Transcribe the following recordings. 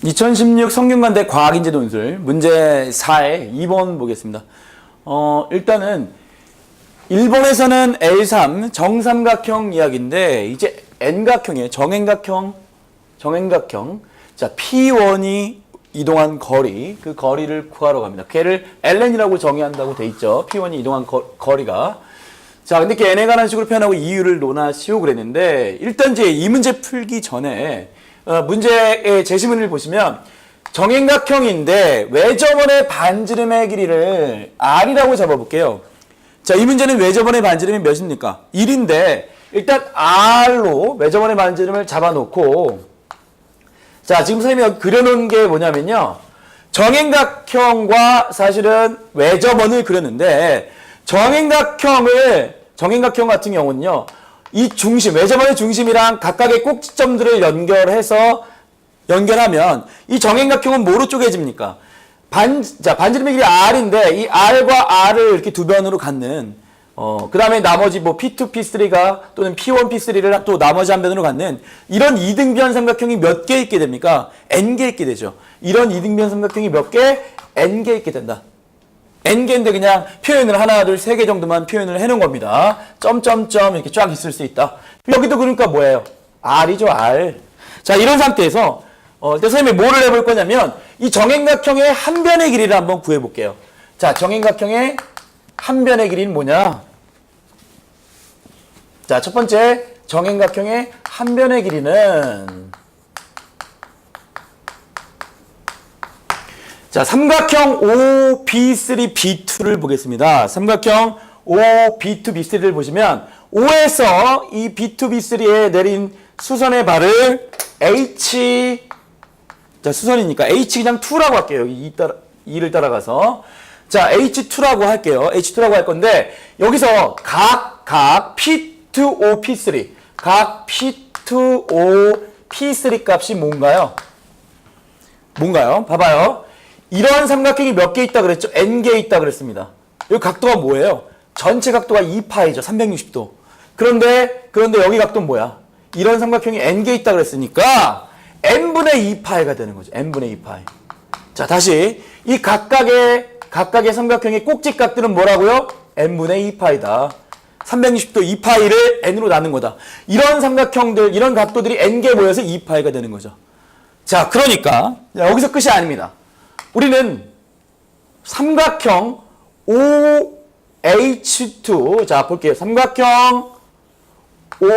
2016 성균관대 과학인재 논술 문제 4의 2번 보겠습니다. 일단은 일본에서는 L3 정삼각형 이야기인데 이제 N각형이에요. 정행각형. 자, P1이 이동한 거리, 그 거리를 구하러 갑니다. 걔를 ln이라고 정의한다고 돼 있죠. P1이 이동한 거리가. 자, 근데 이렇게 n에 관한 식으로 표현하고 이유를 논하시오 그랬는데 일단 이제 이 문제 풀기 전에 문제의 제시문을 보시면 정행각형인데 외접원의 반지름의 길이를 r이라고 잡아볼게요. 자, 이 문제는 외접원의 반지름이 몇입니까? 1인데 일단 r로 외접원의 반지름을 잡아놓고 자, 지금 선생님이 그려놓은 게 뭐냐면요. 정행각형과 사실은 외접원을 그렸는데 정행각형 같은 경우는요. 이 중심, 외접원의 중심이랑 각각의 꼭지점들을 연결하면 이 정행각형은 뭐로 쪼개집니까? 반지름의 길이 r인데 이 r과 r을 이렇게 두 변으로 갖는 그 다음에 나머지 뭐 P2, P3가 또는 P1, P3를 또 나머지 한 변으로 갖는 이런 이등변 삼각형이 몇 개 있게 됩니까? N개 있게 되죠. 이런 이등변 삼각형이 몇 개? N개 있게 된다. N개인데 그냥 표현을 하나, 둘, 세 개 정도만 표현을 해놓은 겁니다. 점점점 이렇게 쫙 있을 수 있다. 여기도 그러니까 뭐예요? R이죠, R. 자, 이런 상태에서 선생님이 뭐를 해볼 거냐면 이 정행각형의 한 변의 길이를 한번 구해볼게요. 자, 정행각형의 한 변의 길이는 뭐냐? 자, 첫 번째 정행각형의 한 변의 길이는 자, 삼각형 OB3, B2를 보겠습니다. 삼각형 OB2, B3를 보시면 O에서 이 B2, B3에 내린 수선의 발을 H 자, 수선이니까 H 그냥 2라고 할게요. 여기 2를 따라가서 자, H2라고 할게요. H2라고 할 건데 여기서 각 P2O, P3 각 P2O, P3 값이 뭔가요? 봐봐요. 이런 삼각형이 몇 개 있다 그랬죠? N개 있다 그랬습니다. 여기 각도가 뭐예요? 전체 각도가 2파이죠. 360도. 그런데 여기 각도는 뭐야? 이런 삼각형이 N개 있다 그랬으니까 N분의 2파이가 되는 거죠. N분의 2파이. 자, 다시 이 각각의 삼각형의 꼭지각들은 뭐라고요? N분의 2파이다. 360도 2파이를 N으로 나눈 거다. 이런 삼각형들, 이런 각도들이 N개 모여서 2파이가 되는 거죠. 자, 그러니까 여기서 끝이 아닙니다. 우리는 삼각형 OH2 자, 볼게요. 삼각형 O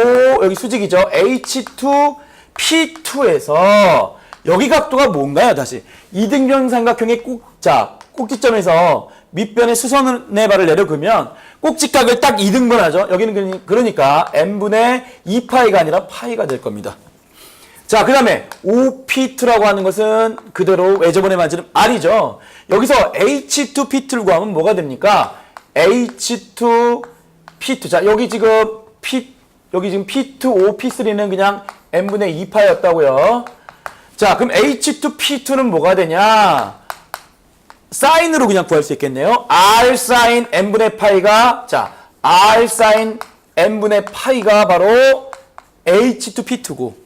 여기 수직이죠. H2 P2에서 여기 각도가 뭔가요? 다시 이등변 삼각형의 꼭지점에서 밑변의 수선의 발을 내려 그으면 꼭지각을 딱 2등분 하죠. 여기는 그러니까 n분의 2파이가 아니라 파이가 될 겁니다. 자, 그 다음에 OP2라고 하는 것은 그대로 외접원의 반지름 R이죠. 여기서 H2P2를 구하면 뭐가 됩니까? H2P2. 자, 여기 지금 P2O, P3는 그냥 n분의 2파이였다고요. 자, 그럼 H2P2는 뭐가 되냐? 사인으로 그냥 구할 수 있겠네요. R 사인 n분의 파이가 자, R 사인 n분의 파이가 바로 H2P2고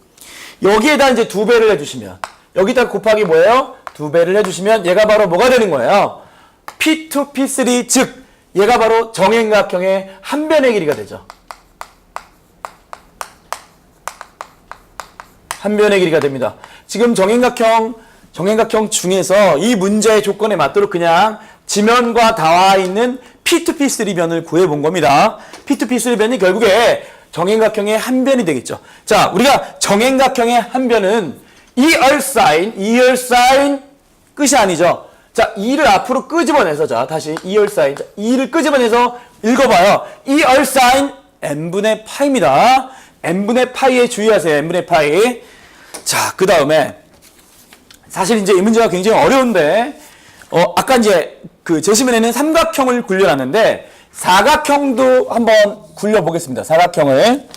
여기에다 이제 2배를 해주시면 여기다 곱하기 뭐예요? 2배를 해주시면 얘가 바로 뭐가 되는 거예요? P2, P3 즉 얘가 바로 정행각형의 한 변의 길이가 되죠. 한 변의 길이가 됩니다. 지금 정행각형 중에서 이 문제의 조건에 맞도록 그냥 지면과 닿아 있는 P2, P3 변을 구해본 겁니다. P2, P3 변이 결국에 정행각형의 한 변이 되겠죠. 자, 우리가 정행각형의 한 변은 이얼사인 끝이 아니죠. 자, 2를 앞으로 끄집어내서 자, 다시 이얼사인 2를 끄집어내서 읽어봐요. 이얼사인 n분의 파이입니다. n분의 파이에 주의하세요. n분의 파이. 자, 그 다음에 사실 이제 이 문제가 굉장히 어려운데 아까 이제 그 제시문에는 삼각형을 굴려놨는데 사각형도 한번 굴려보겠습니다. 사각형을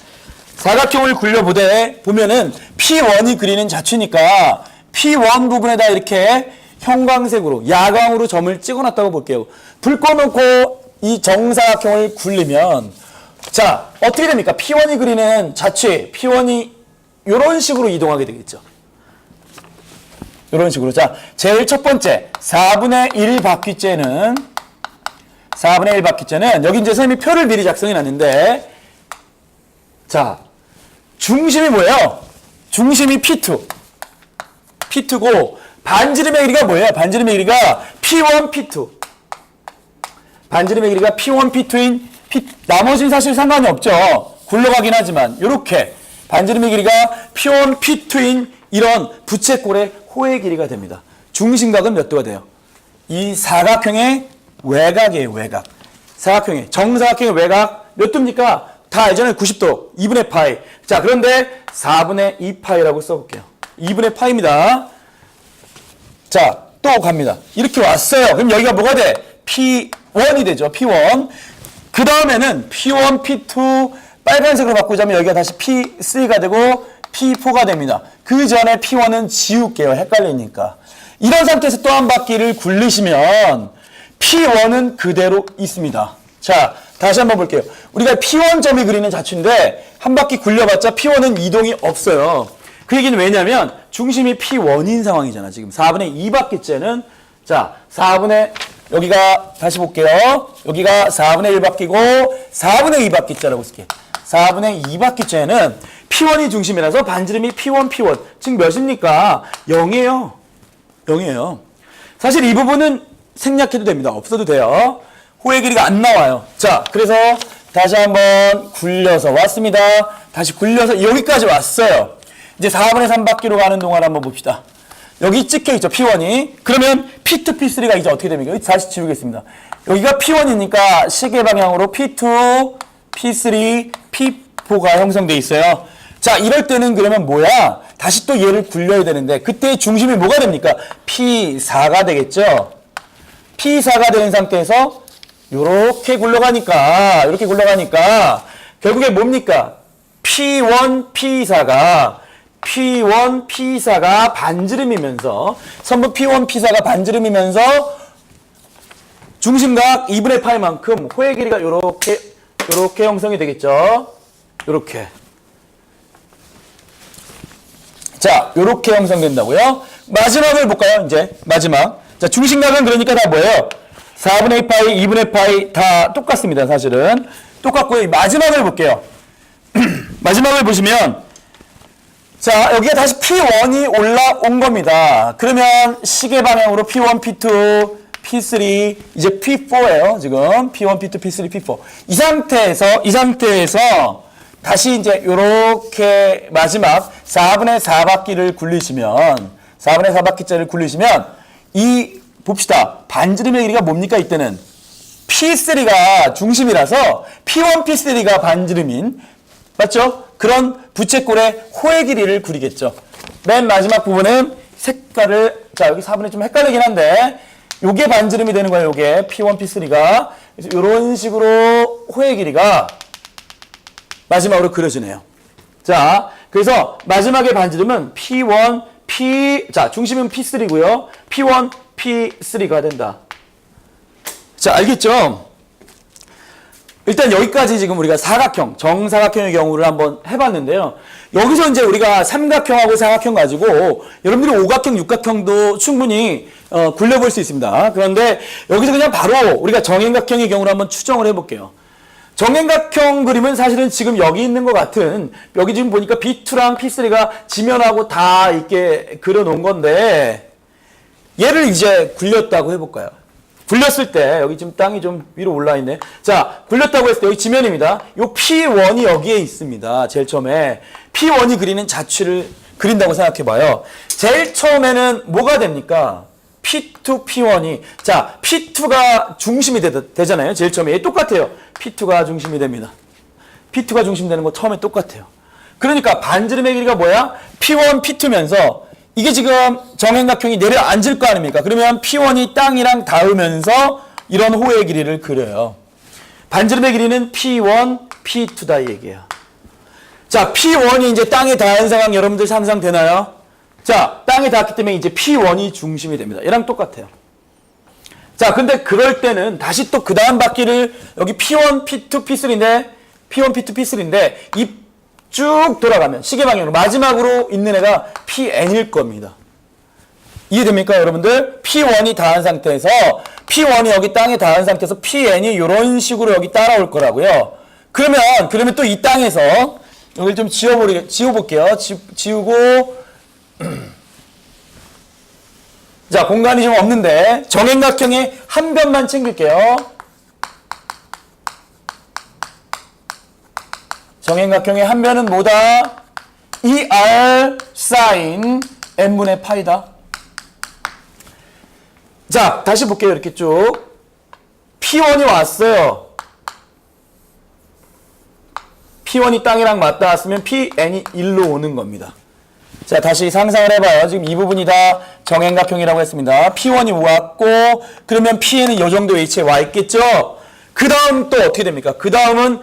보면은 P1이 그리는 자취니까 P1 부분에다 이렇게 형광색으로 야광으로 점을 찍어놨다고 볼게요. 불 꺼놓고 이 정사각형을 굴리면 자, 어떻게 됩니까? P1이 그리는 자취 P1이 이런 식으로 이동하게 되겠죠. 이런 식으로. 자, 제일 첫 번째 4분의 1 바퀴째는 여기 이제 선생님이 표를 미리 작성해 놨는데, 자, 중심이 뭐예요? 중심이 P2. P2고, 반지름의 길이가 뭐예요? 반지름의 길이가 P1, P2. 반지름의 길이가 P1, P2인 나머지는 사실 상관이 없죠. 굴러가긴 하지만, 요렇게. 반지름의 길이가 P1, P2인 이런 부채꼴의 호의 길이가 됩니다. 중심각은 몇 도가 돼요? 이 사각형의 외곽이에요, 외곽. 사각형의, 정사각형의 외곽 몇 도입니까? 다 알잖아요. 90도. 2분의 파이. 자, 그런데 4분의 2파이라고 써볼게요. 2분의 파이입니다. 자, 또 갑니다. 이렇게 왔어요. 그럼 여기가 뭐가 돼? P1이 되죠. P1. 그 다음에는 P1, P2 빨간색으로 바꾸자면 여기가 다시 P3가 되고 P4가 됩니다. 그 전에 P1은 지울게요. 헷갈리니까. 이런 상태에서 또 한 바퀴를 굴리시면 P1은 그대로 있습니다. 자, 다시 한번 볼게요. 우리가 P1점이 그리는 자취인데 한 바퀴 굴려봤자 P1은 이동이 없어요. 그 얘기는 왜냐면 중심이 P1인 상황이잖아. 지금 4분의 2바퀴째는 자, 4분의 여기가 다시 볼게요. 여기가 4분의 1바퀴고 4분의 2바퀴째라고 쓸게요. 4분의 2바퀴째는 P1이 중심이라서 반지름이 P1, P1. 지금 몇입니까? 0이에요. 0이에요. 사실 이 부분은 생략해도 됩니다. 없어도 돼요. 호의 길이가 안 나와요. 자, 그래서 다시 한번 굴려서 왔습니다. 다시 굴려서 여기까지 왔어요. 이제 4분의 3바퀴로 가는 동안 한번 봅시다. 여기 찍혀있죠, P1이. 그러면 P2, P3가 이제 어떻게 됩니까? 다시 지우겠습니다. 여기가 P1이니까 시계 방향으로 P2, P3, P4가 형성되어 있어요. 자, 이럴 때는 그러면 뭐야? 다시 또 얘를 굴려야 되는데 그때 중심이 뭐가 됩니까? P4가 되겠죠? P4가 되는 상태에서 이렇게 굴러가니까 결국에 뭡니까? P1, P4가 반지름이면서 선분 P1, P4가 반지름이면서 중심각 2분의 파이만큼 호의 길이가 요렇게 형성이 되겠죠? 요렇게. 자, 요렇게 형성된다고요? 마지막을 볼까요? 이제 마지막. 자, 중심각은 그러니까 다 뭐예요? 4분의 2파이, 2분의 파이 다 똑같습니다. 사실은. 똑같고요. 마지막을 볼게요. 마지막을 보시면 자, 여기가 다시 P1이 올라온 겁니다. 그러면 시계 방향으로 P1, P2, P3, 이제 P4예요. 지금 P1, P2, P3, P4. 이 상태에서 다시 이제 요렇게 마지막 4분의 4바퀴를 굴리시면 4분의 4바퀴째를 굴리시면 봅시다. 반지름의 길이가 뭡니까? 이때는 P3가 중심이라서 P1, P3가 반지름인 맞죠? 그런 부채꼴의 호의 길이를 그리겠죠. 맨 마지막 부분은 색깔을 자, 여기 4분의 좀 헷갈리긴 한데 요게 반지름이 되는 거예요. 요게 P1, P3가 그래서 이런 식으로 호의 길이가 마지막으로 그려지네요. 자, 그래서 마지막의 반지름은 P1, 자, 중심은 P3고요. P1, P3가 된다. 자, 알겠죠? 일단 여기까지 지금 우리가 사각형, 정사각형의 경우를 한번 해봤는데요. 여기서 이제 우리가 삼각형하고 사각형 가지고 여러분들이 오각형, 육각형도 충분히 굴려볼 수 있습니다. 그런데 여기서 그냥 바로 우리가 정행각형의 경우를 한번 추정을 해볼게요. 정행각형 그림은 사실은 지금 여기 있는 것 같은 여기 지금 보니까 B2랑 P3가 지면하고 다 이렇게 그려놓은 건데 얘를 이제 굴렸다고 해볼까요? 굴렸을 때 여기 지금 땅이 좀 위로 올라 있네. 자, 굴렸다고 했을 때 여기 지면입니다. 요 P1이 여기에 있습니다. 제일 처음에 P1이 그리는 자취를 그린다고 생각해 봐요. 제일 처음에는 뭐가 됩니까? P2, P1이 자, P2가 중심이 되잖아요. 제일 처음에 얘 똑같아요. P2가 중심이 됩니다. P2가 중심되는 거 처음에 똑같아요. 그러니까 반지름의 길이가 뭐야? P1, P2면서 이게 지금 정행각형이 내려앉을 거 아닙니까? 그러면 P1이 땅이랑 닿으면서 이런 호의 길이를 그려요. 반지름의 길이는 P1, P2다 이 얘기예요. 자, P1이 이제 땅에 닿은 상황 여러분들 상상되나요? 자, 땅에 닿았기 때문에 이제 P1이 중심이 됩니다. 얘랑 똑같아요. 자, 근데 그럴 때는 다시 또 그 다음 바퀴를 여기 P1, P2, P3인데 P1, P2, P3인데 이 쭉 돌아가면 시계 방향으로 마지막으로 있는 애가 PN일 겁니다. 이해됩니까, 여러분들? P1이 닿은 상태에서 P1이 여기 땅에 닿은 상태에서 Pn이 이런 식으로 여기 따라올 거라고요. 그러면 또 이 땅에서 여기를 좀 지워볼게요. 지우고 자, 공간이 좀 없는데 정행각형의 한 변만 챙길게요. 정행각형의 한 변은 뭐다? 2r sin n분의 파이다. 자, 다시 볼게요. 이렇게 쭉. P1이 왔어요. P1이 땅이랑 맞닿았으면 Pn이 1로 오는 겁니다. 자, 다시 상상을 해봐요. 지금 이 부분이 다 정행각형이라고 했습니다. P1이 왔고, 그러면 Pn은 이 정도 위치에 와 있겠죠? 그 다음 또 어떻게 됩니까? 그 다음은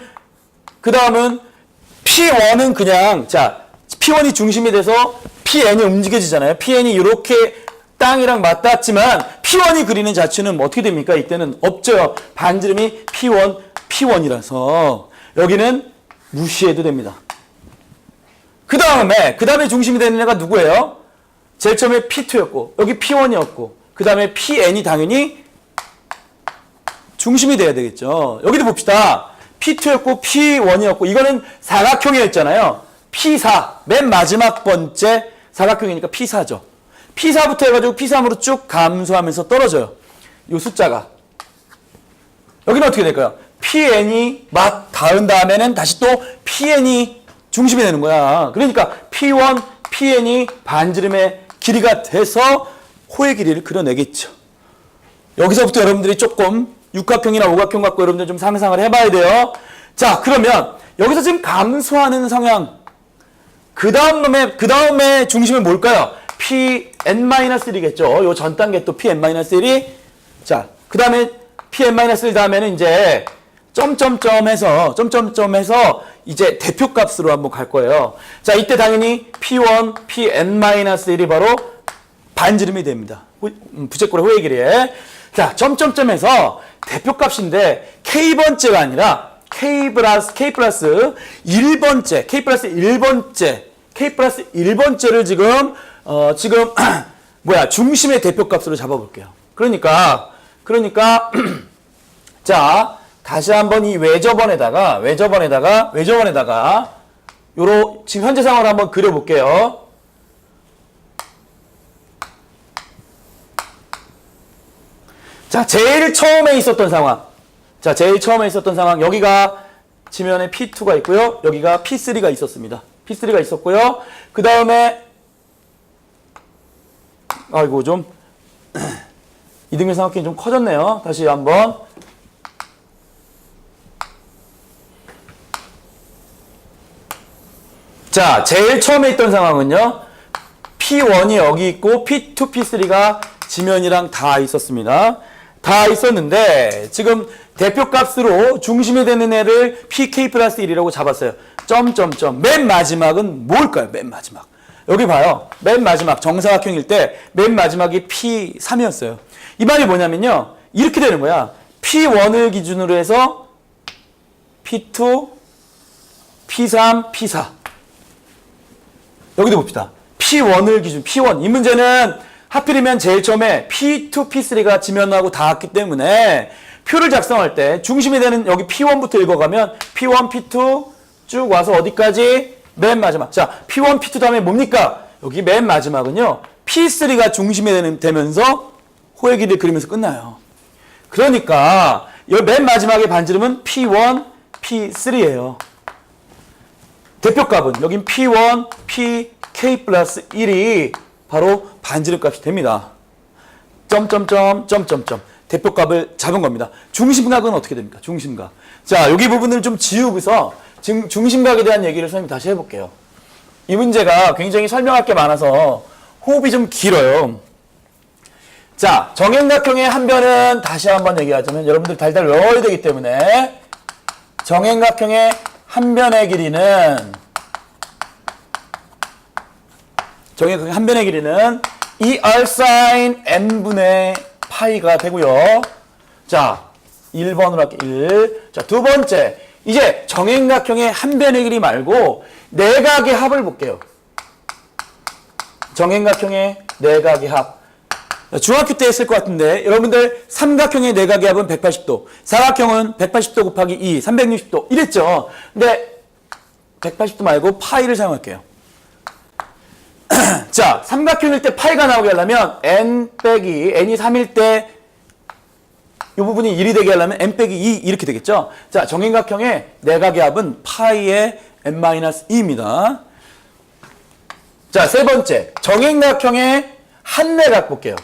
P1은 그냥, 자, P1이 중심이 돼서 Pn이 움직여지잖아요. Pn이 이렇게 땅이랑 맞닿았지만 P1이 그리는 자체는 어떻게 됩니까? 이때는 없죠. 반지름이 P1이라서 여기는 무시해도 됩니다. 그 다음에 중심이 되는 애가 누구예요? 제일 처음에 P2였고 여기 P1이었고 그 다음에 Pn이 당연히 중심이 돼야 되겠죠. 여기도 봅시다. P2였고 P1이었고 이거는 사각형이었잖아요. P4 맨 마지막 번째 사각형이니까 P4죠. P4부터 해가지고 P3으로 쭉 감소하면서 떨어져요. 이 숫자가. 여기는 어떻게 될까요? Pn이 닿은 다음에는 다시 또 Pn이 중심이 되는 거야. 그러니까 P1, Pn이 반지름의 길이가 돼서 호의 길이를 그려내겠죠. 여기서부터 여러분들이 조금 육각형이나 오각형 갖고 여러분들 좀 상상을 해봐야 돼요. 자, 그러면 여기서 지금 감소하는 성향. 그 다음에 중심은 뭘까요? Pn-1이겠죠. 요 전 단계 또 Pn-1이. 자, 그 다음에 Pn-1 다음에는 이제 점점점해서 이제 대표값으로 한번 갈 거예요. 자, 이때 당연히 P1, Pn-1이 바로 반지름이 됩니다. 부채꼴의 호의 길이에. 자, 점점점해서 대표값인데 K번째가 아니라 K 플러스 1번째를 지금 중심의 대표값으로 잡아볼게요. 그러니까 자, 다시 한번 이 외접원에다가 지금 현재 상황을 한번 그려볼게요. 자, 제일 처음에 있었던 상황. 여기가 지면에 P2가 있고요. 여기가 P3가 있었습니다. P3가 있었고요. 그 다음에 아이고 좀 이등변 삼각형이 좀 커졌네요. 다시 한번. 자, 제일 처음에 있던 상황은요. P1이 여기 있고 P2, P3가 지면이랑 다 있었습니다. 다 있었는데 지금 대표값으로 중심이 되는 애를 PK 플러스 1이라고 잡았어요. 점점점. 맨 마지막은 뭘까요? 맨 마지막. 여기 봐요. 맨 마지막 정사각형일 때 맨 마지막이 P3이었어요. 이 말이 뭐냐면요. 이렇게 되는 거야. P1을 기준으로 해서 P2, P3, P4. 여기도 봅시다. P1을 기준, P1. 이 문제는 하필이면 제일 처음에 P2, P3가 지면하고 닿았기 때문에 표를 작성할 때 중심이 되는 여기 P1부터 읽어가면 P1, P2 쭉 와서 어디까지? 맨 마지막. 자, P1, P2 다음에 뭡니까? 여기 맨 마지막은요. P3가 중심이 되면서 호의 길이를 그리면서 끝나요. 그러니까 여기 맨 마지막의 반지름은 P1, P3예요. 대표값은 여긴 P1, PK 플러스 1이 바로 반지름 값이 됩니다. 점점점. 대표값을 잡은 겁니다. 중심각은 어떻게 됩니까? 중심각. 자, 여기 부분을 좀 지우고서 지금 중심각에 대한 얘기를 선생님 다시 해볼게요. 이 문제가 굉장히 설명할 게 많아서 호흡이 좀 길어요. 자, 정행각형의 한 변은 다시 한번 얘기하자면 여러분들 달달 외워야 되기 때문에 정행각형의 한 변의 길이는 2r sin n분의 파이가 되고요. 자, 1번으로 할게요. 1. 자, 두 번째. 이제 정행각형의 한 변의 길이 말고 내각의 합을 볼게요. 정행각형의 내각의 합. 중학교 때 했을 것 같은데 여러분들 삼각형의 내각의 합은 180도, 사각형은 180도 곱하기 2, 360도 이랬죠. 근데 180도 말고 파이를 사용할게요. 자, 삼각형일 때 파이가 나오게 하려면 n 빼기 n이 3일 때 이 부분이 1이 되게 하려면 n 빼기 2 이렇게 되겠죠. 자, 정인각형의 내각의 합은 파이의 n-2입니다. 자, 세 번째 정인각형의 한내각 볼게요.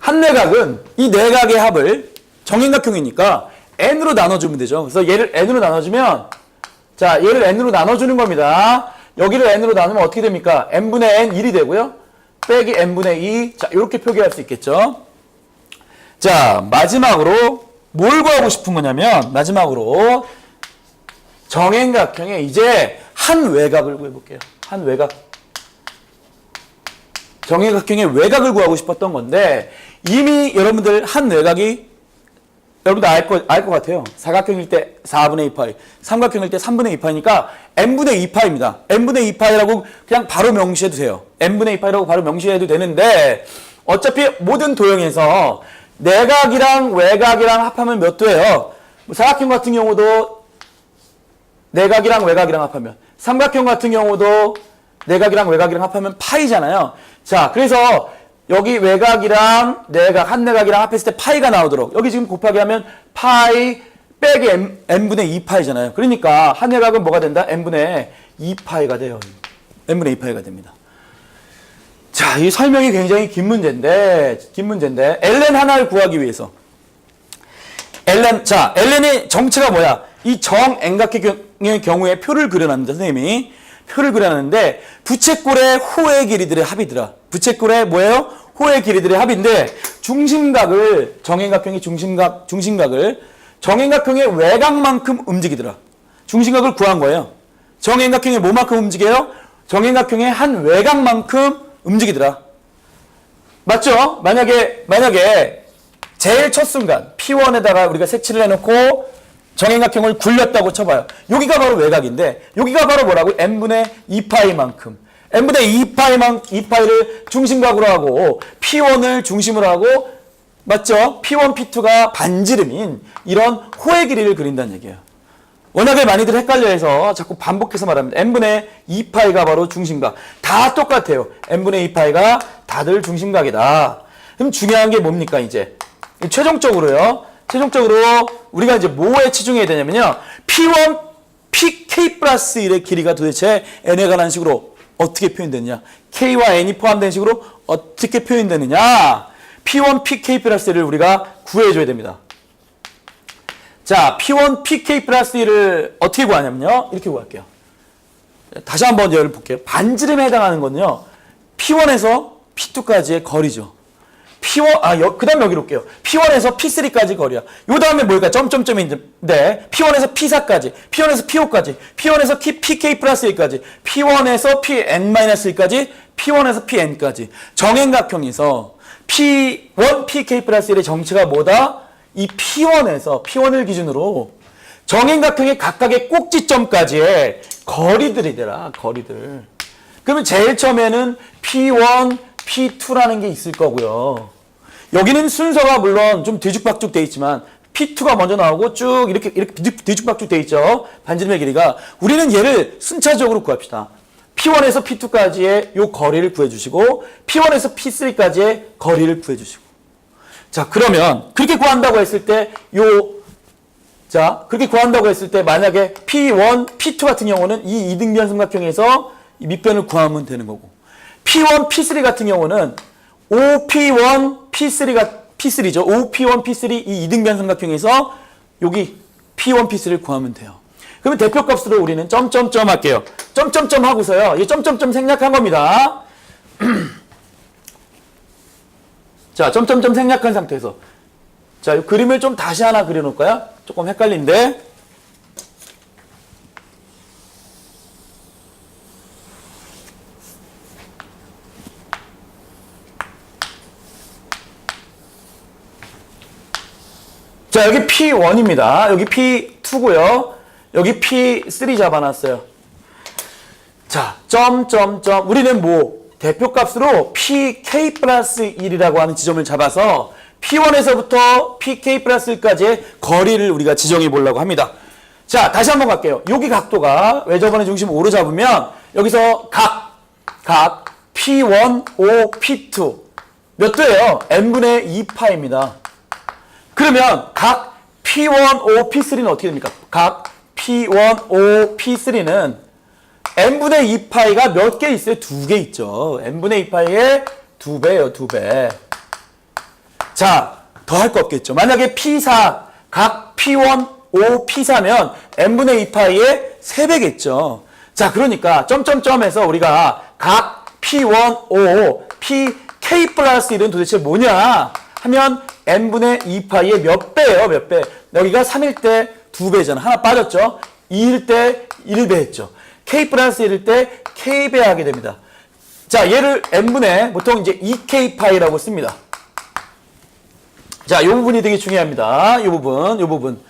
한내각은 이 내각의 합을 정인각형이니까 n으로 나눠주면 되죠. 그래서 얘를 n으로 나눠주면 자, 얘를 n으로 나눠주는 겁니다. 여기를 n으로 나누면 어떻게 됩니까? n분의 n 1이 되고요. 빼기 n분의 2. 자, 이렇게 표기할 수 있겠죠. 자, 마지막으로 뭘 구하고 싶은 거냐면 마지막으로 정행각형의 이제 한 외곽을 구해볼게요. 한 외곽. 정행각형의 외곽을 구하고 싶었던 건데 이미 여러분들 한 외곽이 여러분들 알 것 같아요. 사각형일 때 4분의 2파이, 삼각형일 때 3분의 2파이니까 n분의 2파입니다. n분의 2파이라고 그냥 바로 명시해도 돼요. n분의 2파이라고 바로 명시해도 되는데 어차피 모든 도형에서 내각이랑 외곽이랑 합하면 몇 도예요? 사각형 같은 경우도 내각이랑 외곽이랑 합하면, 삼각형 같은 경우도 내각이랑 외곽이랑 합하면 파이잖아요. 자, 그래서 여기 외곽이랑 내각, 한내각이랑 합했을 때 파이가 나오도록 여기 지금 곱하기 하면 파이 빼기 n분의 2파이잖아요. 그러니까 한내각은 뭐가 된다? n분의 2파이가 돼요. n분의 2파이가 됩니다. 자, 이 설명이 굉장히 긴 문제인데 ln 하나를 구하기 위해서 ln의 정체가 뭐야? 이 정N각형의 경우에 표를 그려놨는데 선생님이 표를 그려놨는데 부채꼴의 호의 길이들의 합이더라. 부채꼴의 뭐예요? 호의 길이들의 합인데 중심각을 정행각형의 중심각을 정행각형의 외곽만큼 움직이더라. 중심각을 구한 거예요. 정행각형의 뭐만큼 움직여요? 정행각형의 한 외곽만큼 움직이더라. 맞죠? 만약에 제일 첫 순간 P1에다가 우리가 색칠을 해놓고 정행각형을 굴렸다고 쳐봐요. 여기가 바로 외곽인데 여기가 바로 뭐라고? n분의 2파이만큼. n분의 2파이를 중심각으로 하고 P1을 중심으로 하고 맞죠? P1, P2가 반지름인 이런 호의 길이를 그린다는 얘기예요. 워낙에 많이들 헷갈려해서 자꾸 반복해서 말합니다. n분의 2파이가 바로 중심각. 다 똑같아요. n분의 2파이가 다들 중심각이다. 그럼 중요한 게 뭡니까 이제? 최종적으로 우리가 이제 뭐에 치중해야 되냐면요. P1, PK 플러스 1의 길이가 도대체 n에 관한 식으로 어떻게 표현되느냐. K와 n이 포함된 식으로 어떻게 표현되느냐. P1, PK 플러스 1을 우리가 구해줘야 됩니다. 자, P1, PK 플러스 1을 어떻게 구하냐면요. 이렇게 구할게요. 다시 한번 예를 볼게요. 반지름에 해당하는 건요. P1에서 P2까지의 거리죠. 그 다음에 여기로 올게요. P1에서 P3까지 거리야. 요 다음에 뭘까? 점점점인데, P1에서 P4까지, P1에서 P5까지, P1에서 PK 플러스 1까지, P1에서 PN-1까지, P1에서 PN까지. 정행각형에서 P1, PK 플러스 1의 정체가 뭐다? 이 P1을 기준으로 정행각형의 각각의 꼭지점까지의 거리들이더라, 거리들. 그러면 제일 처음에는 P1, P2라는 게 있을 거고요. 여기는 순서가 물론 좀 뒤죽박죽 돼 있지만 P2가 먼저 나오고 쭉 이렇게 뒤죽박죽 돼 있죠. 반지름의 길이가. 우리는 얘를 순차적으로 구합시다. P1에서 P2까지의 요 거리를 구해주시고 P1에서 P3까지의 거리를 구해주시고. 자, 그러면 그렇게 구한다고 했을 때 만약에 P1, P2 같은 경우는 이 이등변 삼각형에서 이 밑변을 구하면 되는 거고 P1, P3 같은 경우는 OP1, P3죠. OP1, P3 이 이등변 삼각형에서 여기 P1, P3를 구하면 돼요. 그러면 대표값으로 우리는 점점점 할게요. 점점점 하고서요. 이 점점점 생략한 겁니다. 자, 점점점 생략한 상태에서 자, 이 그림을 좀 다시 하나 그려놓을까요? 조금 헷갈린데. 자, 여기 P1입니다. 여기 P2고요. 여기 P3 잡아놨어요. 자, 점점점. 우리는 뭐 대표값으로 pk 플러스 1이라고 하는 지점을 잡아서 p1에서부터 pk 플러스 1까지의 거리를 우리가 지정해 보려고 합니다. 자, 다시 한번 갈게요. 여기 각도가 외접원의 중심 5로 잡으면 여기서 각 p1, 5, p2 몇 도예요? n분의 2파입니다. 그러면 각 p1, 5, p3는 어떻게 됩니까? 각 p1, 5, p3는 n분의 2파이가 몇 개 있어요? 2개 있죠. n분의 2파이의 2배예요. 2배. 자, 더 할 거 없겠죠. 만약에 p4, 각 p1, 5, p4면 n분의 2파이의 3배겠죠. 자, 그러니까 점점점에서 우리가 각 p1, 5, pk 플러스 1은 도대체 뭐냐 하면 n분의 2파이의 몇 배예요? 몇 배? 여기가 3일 때 2배잖아. 하나 빠졌죠. 2일 때 1배 했죠. k 플러스 1일 때 k배 하게 됩니다. 자, 얘를 n분의 보통 이제 2k 파이라고 씁니다. 자, 이 부분이 되게 중요합니다. 이 부분.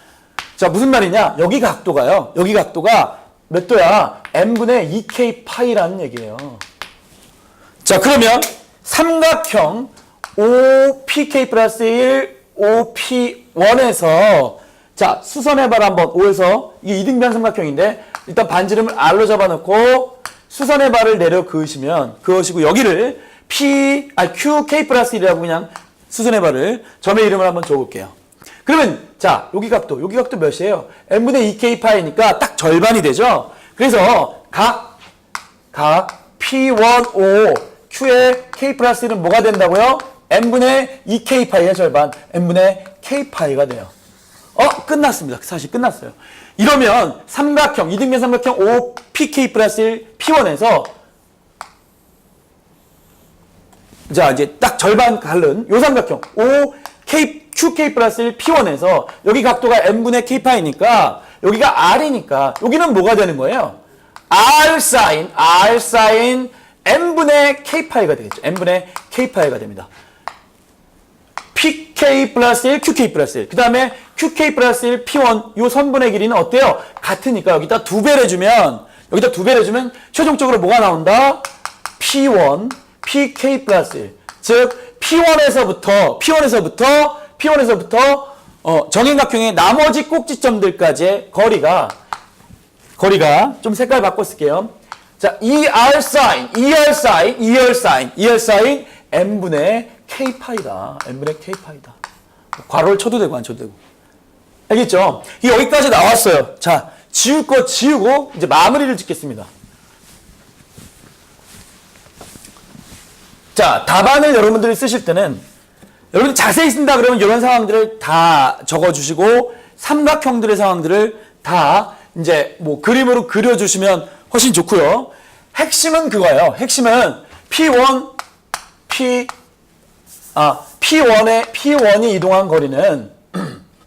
자, 무슨 말이냐? 여기 각도가요. 여기 각도가 몇 도야? n분의 2k 파이라는 얘기예요. 자, 그러면 삼각형 OPK 플러스 1, OP1에서 자, 수선해봐라 한번. 5에서 이게 이등변 삼각형인데 일단 반지름을 R로 잡아놓고 수선해봐를 내려 그으시고 여기를 QK 플러스 1이라고 그냥 수선해봐를 점의 이름을 한번 줘볼게요. 그러면 자, 여기 각도 몇이에요? n분의 2k 파이니까 딱 절반이 되죠? 그래서 각 P1, 5, Q의 K 플러스 1은 뭐가 된다고요? n분의 2k 파이의 절반, n분의 k 파이가 돼요. 끝났습니다. 사실 끝났어요. 이러면 삼각형, 이등변 삼각형 OPK 플러스 1 P1에서 자, 이제 딱 절반 갈른 요 삼각형 QK 플러스 1 P1에서 여기 각도가 n분의 k파이니까 여기가 R이니까 여기는 뭐가 되는 거예요? R 사인 n분의 k파이가 되겠죠. n분의 k파이가 됩니다. PK 플러스 1, QK 플러스 1. 그 다음에 QK 플러스 1, P1. 요 선분의 길이는 어때요? 같으니까 여기다 2배를 해주면 최종적으로 뭐가 나온다? P1, PK 플러스 1. 즉, P1에서부터 정행각형의 나머지 꼭지점들까지의 거리가 좀 색깔 바꿔 쓸게요. 자, ER 사인 n분의 k파이다. n분의 k파이다. 괄호를 쳐도 되고 안 쳐도 되고. 알겠죠? 여기까지 나왔어요. 자, 지울 거 지우고 이제 마무리를 짓겠습니다. 자, 답안을 여러분들이 쓰실 때는 여러분들 자세히 쓴다 그러면 이런 상황들을 다 적어주시고 삼각형들의 상황들을 다 이제 뭐 그림으로 그려주시면 훨씬 좋고요. 핵심은 그거예요. 핵심은 P1이 이동한 거리는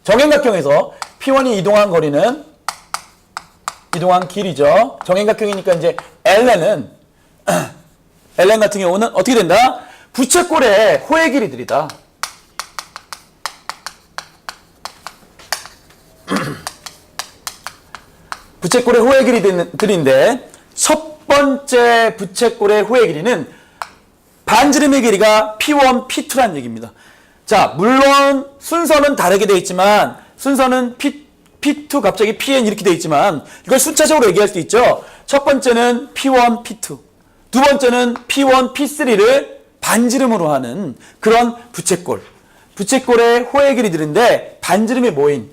정행각형에서 P1이 이동한 길이죠. 정행각형이니까 이제 LN 같은 경우는 어떻게 된다? 부채꼴의 호의 길이들이다. 부채꼴의 호의 길이들인데 첫 번째 부채꼴의 호의 길이는 반지름의 길이가 P1, P2라는 얘기입니다. 자, 물론 순서는 다르게 되어 있지만 순서는 P2 갑자기 PN 이렇게 되어 있지만 이걸 숫자적으로 얘기할 수 있죠. 첫 번째는 P1, P2 두 번째는 P1, P3를 반지름으로 하는 그런 부채꼴의 호의 길이들인데 반지름이 모인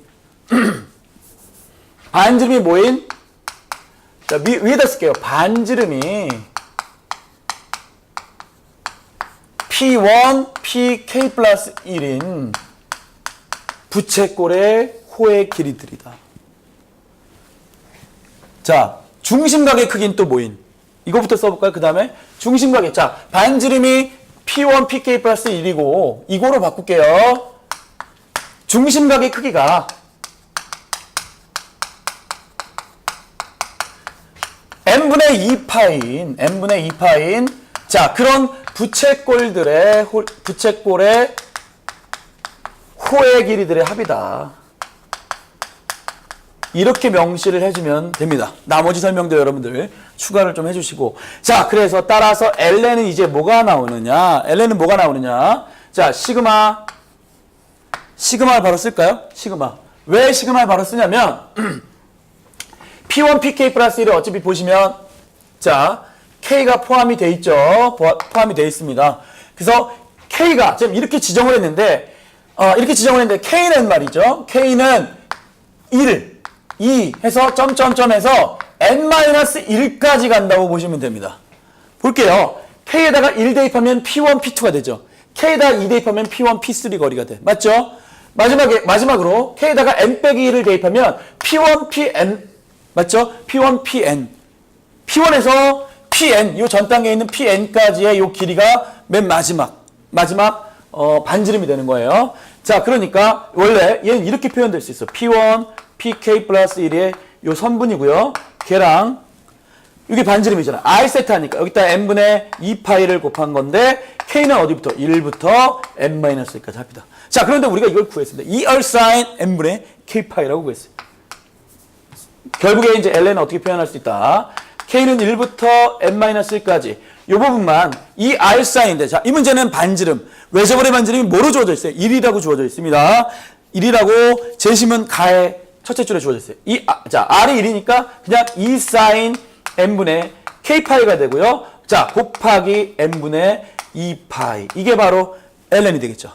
자, 위에다 쓸게요. 반지름이 P1, PK 플러스 1인 부채꼴의 호의 길이들이다. 자, 중심각의 크기는 또 모인. 이거부터 써볼까요? 그 다음에 중심각의. 자, 반지름이 P1, PK 플러스 1이고 이거로 바꿀게요. 중심각의 크기가 n분의 2파인 자, 그런 부채꼴의 호의 길이들의 합이다. 이렇게 명시를 해주면 됩니다. 나머지 설명도 여러분들 추가를 좀 해주시고. 자, 그래서 따라서 ln은 이제 뭐가 나오느냐? ln은 뭐가 나오느냐? 자, 시그마를 바로 쓸까요? 시그마. 왜 시그마를 바로 쓰냐면 P1, PK 플러스 1을 어차피 보시면 자, K가 포함이 돼 있죠. 포함이 돼 있습니다. 그래서 K가 지금 이렇게 지정을 했는데 K는 말이죠. K는 1, 2 해서 점점점 해서 n-1까지 간다고 보시면 됩니다. 볼게요. K에다가 1 대입하면 P1, P2가 되죠. K에다가 2 대입하면 P1, P3 거리가 돼. 맞죠? 마지막으로 K에다가 n-1을 대입하면 P1, Pn 맞죠? P1, Pn. P1에서 Pn, 요 전 단계에 있는 Pn까지의 요 길이가 맨 마지막 반지름이 되는 거예요. 자, 그러니까 원래 얘는 이렇게 표현될 수 있어. P1, PK 플러스 1의 요 선분이고요. 걔랑 이게 반지름이잖아. I 세트하니까 여기다 n분의 2파이를 곱한 건데 K는 어디부터? 1부터 n-1까지 합니다. 자, 그런데 우리가 이걸 구했습니다. 2R sin n분의 K파이라고 구했어요. 결국에 이제 ln은 어떻게 표현할 수 있다? K는 1부터 n-1까지 이 부분만 이 R 사인인데 자, 이 문제는 반지름. 외접을의 반지름이 뭐로 주어져 있어요? 1이라고 주어져 있습니다. 1이라고 재심은 가의 첫째 줄에 주어져 있어요. 자, R이 1이니까 그냥 2 사인 n분의 K파이가 되고요. 자, 곱하기 n분의 2파이. 이게 바로 ln이 되겠죠.